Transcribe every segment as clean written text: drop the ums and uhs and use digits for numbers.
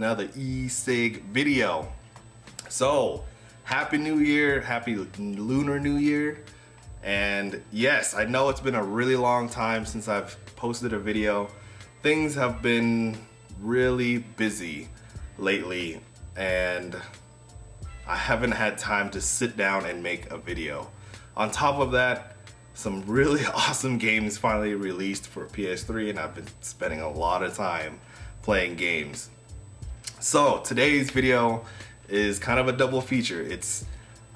another e-cig video. So, Happy New Year, Happy Lunar New Year. And yes, I know it's been a really long time since I've posted a video. Things have been really busy lately and I haven't had time to sit down and make a video. On top of that, some really awesome games finally released for PS3 and I've been spending a lot of time playing games. So today's video is kind of a double feature. It's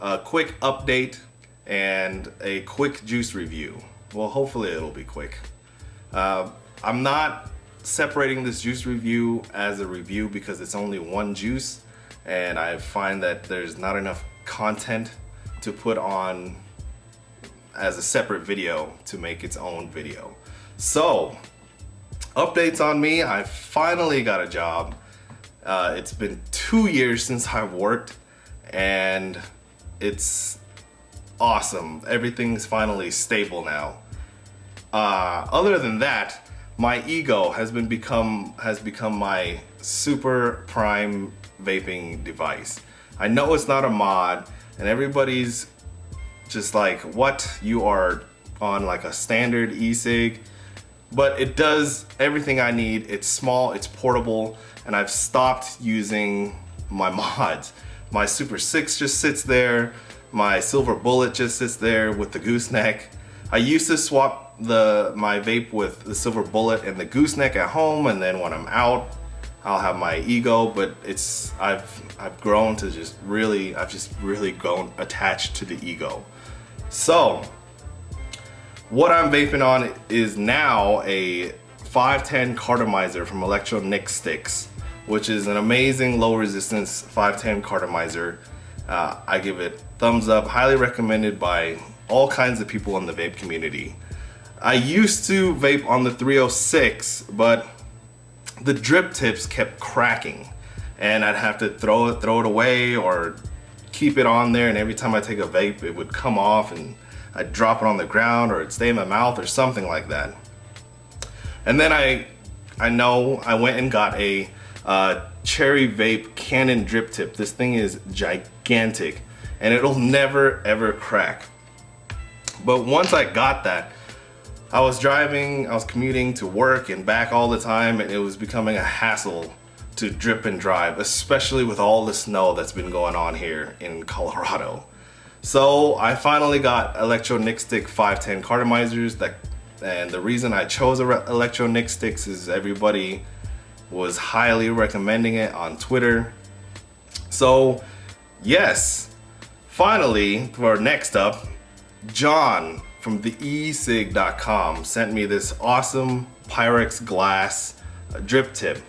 a quick update and a quick juice review. Well, hopefully it'll be quick. I'm not separating this juice review as a review because it's only one juice and I find that there's not enough content to put on as a separate video to make its own video. So, updates on me. I finally got a job. It's been 2 years since I've worked and it's awesome. Everything's finally stable now. Other than that, my ego has become my super prime vaping device. I know it's not a mod and everybody's just like, what? You are on like a standard e-cig, but it does everything I need. It's small, it's portable, and I've stopped using my mods. My Super 6 just sits there. My Silver Bullet just sits there with the gooseneck. I used to swap my vape with the Silver Bullet and the gooseneck at home, and then when I'm out, I'll have my ego, but I've grown to I've just really grown attached to the ego. So, what I'm vaping on is now a 510 cartomizer from Electro Nic Sticks, which is an amazing low resistance 510 cartomizer. I give it thumbs up, highly recommended by all kinds of people in the vape community. I used to vape on the 306, but the drip tips kept cracking and I'd have to throw it away or keep it on there, and every time I take a vape it would come off and I'd drop it on the ground or it'd stay in my mouth or something like that. And then I went and got a Cherry Vape Canon drip tip. This thing is gigantic and it'll never ever crack. But once I got that, I was commuting to work and back all the time, and it was becoming a hassle to drip and drive, especially with all the snow that's been going on here in Colorado. So I finally got Electro Nic Stick 510 cartomizers, and the reason I chose Electro Nic Sticks is everybody was highly recommending it on Twitter. So yes, finally, for next up, John from the ecig.com sent me this awesome Pyrex glass drip tip.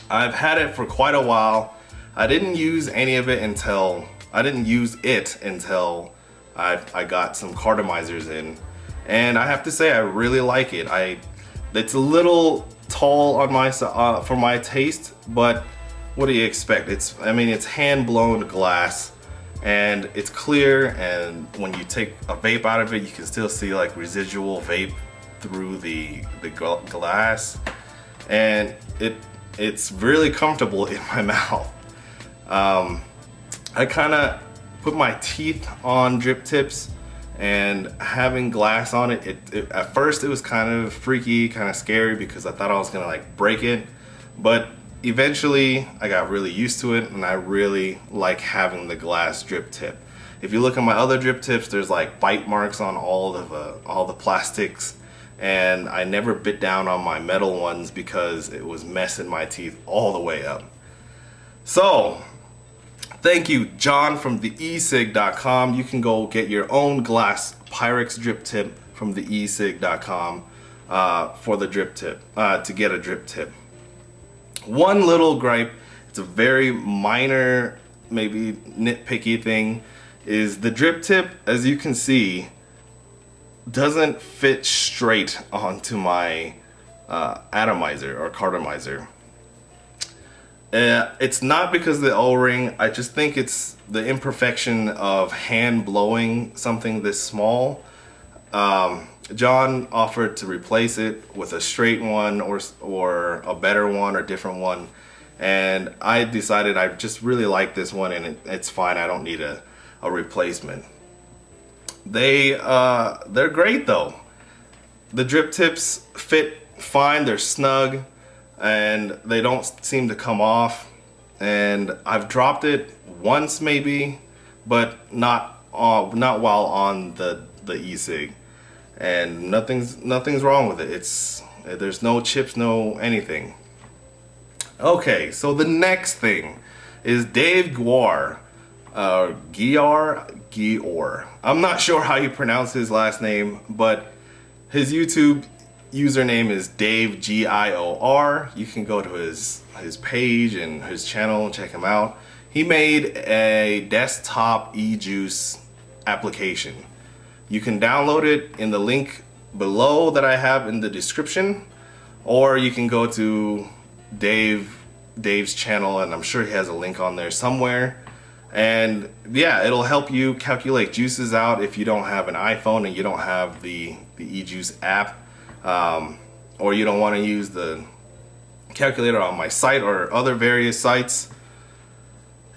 I've had it for quite a while. I didn't use it until I got some cartomizers in, and I have to say I really like it. It's a little tall on for my taste, but what do you expect? It's hand blown glass and it's clear, and when you take a vape out of it you can still see like residual vape through the glass, and it's really comfortable in my mouth. I kind of put my teeth on drip tips, and having glass on it, at first it was kind of freaky, kind of scary because I thought I was gonna like break it, but eventually I got really used to it and I really like having the glass drip tip. If you look at my other drip tips, there's like bite marks on all the plastics, and I never bit down on my metal ones because it was messing my teeth all the way up. So thank you, John from the ecig.com. You can go get your own glass Pyrex drip tip from the ecig.com for the drip tip, to get a drip tip. One little gripe, it's a very minor, maybe nitpicky thing, is the drip tip, as you can see, doesn't fit straight onto my atomizer or cartomizer. It's not because of the O-ring, I just think it's the imperfection of hand blowing something this small. John offered to replace it with a straight one or a better one or different one, and I decided I just really like this one, and it's fine. I don't need a replacement. They're great though. The drip tips fit fine, they're snug, and they don't seem to come off. And I've dropped it once maybe, but not while on the e-cig, and nothing's wrong with it. There's no chips, no anything. Okay, so the next thing is Dave Gior. I'm not sure how you pronounce his last name, but his YouTube username is Dave Gior. You can go to his page and his channel and check him out. He made a desktop e-juice application. You can download it in the link below that I have in the description, or you can go to Dave's channel, and I'm sure he has a link on there somewhere. And yeah, it'll help you calculate juices out if you don't have an iPhone and you don't have the e-juice app, or you don't want to use the calculator on my site or other various sites.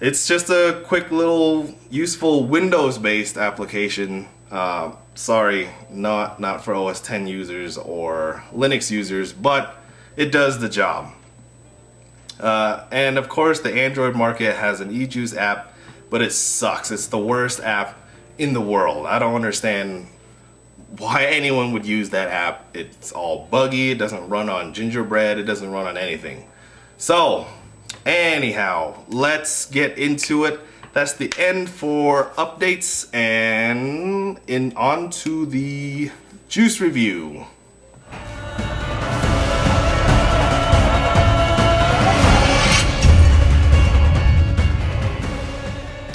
It's just a quick little useful Windows-based application. Sorry, not for OS X users or Linux users, but it does the job. And of course, the Android market has an e-juice app, but it sucks. It's the worst app in the world. I don't understand why anyone would use that app. It's all buggy. It doesn't run on gingerbread. It doesn't run on anything. So anyhow, let's get into it. That's the end for updates, and on to the juice review.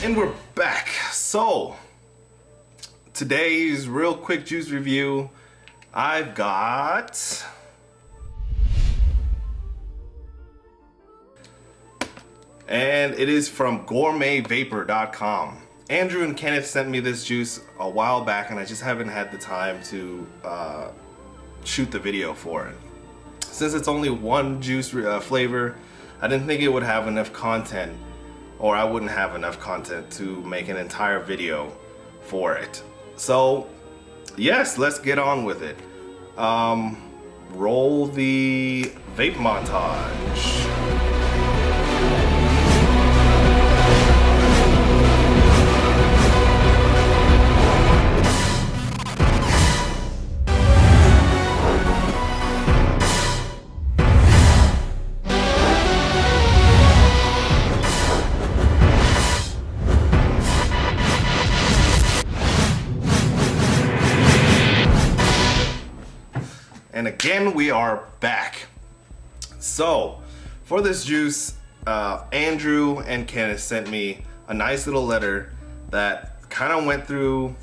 And we're back. So today's real quick juice review, I've got and it is from gourmetvapor.com. Andrew and Kenneth sent me this juice a while back, and I just haven't had the time to shoot the video for it. Since it's only one juice flavor, I didn't think it would have enough content, or I wouldn't have enough content to make an entire video for it. So yes, let's get on with it. Roll the vape montage. And again, we are back. So for this juice, Andrew and Kenneth sent me a nice little letter that kind of went through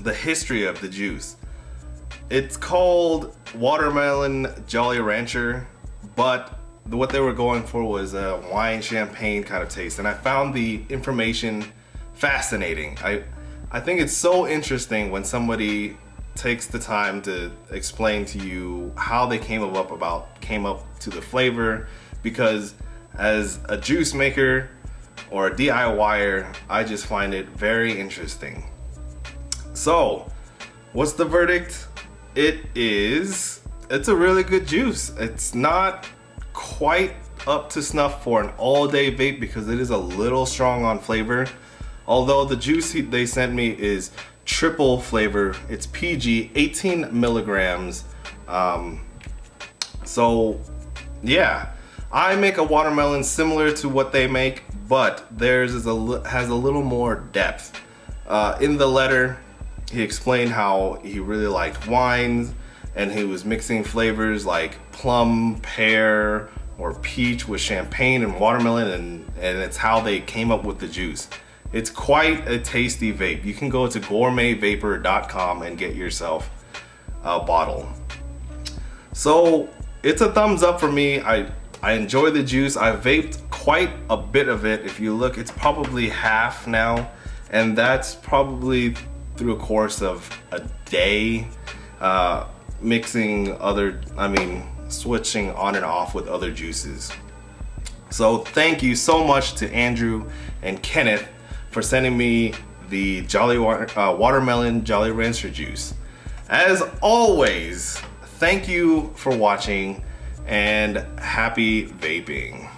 the history of the juice. It's called Watermelon Jolly Rancher, but what they were going for was a wine champagne kind of taste, and I found the information fascinating. I think it's so interesting when somebody takes the time to explain to you how they came up to the flavor, because as a juice maker or a DIYer, I just find it very interesting. So what's the verdict? It's a really good juice. It's not quite up to snuff for an all-day vape because it is a little strong on flavor, although the juice they sent me is triple flavor. It's PG, 18 milligrams. So yeah, I make a watermelon similar to what they make, but theirs has a little more depth. In the letter, he explained how he really liked wines, and he was mixing flavors like plum, pear, or peach with champagne and watermelon, and it's how they came up with the juice. It's quite a tasty vape. You can go to gourmetvapor.com and get yourself a bottle. So it's a thumbs up for me. I enjoy the juice. I vaped quite a bit of it. If you look, it's probably half now, and that's probably through a course of a day, switching on and off with other juices. So thank you so much to Andrew and Kenneth for sending me the watermelon Jolly Rancher juice. As always, thank you for watching and happy vaping.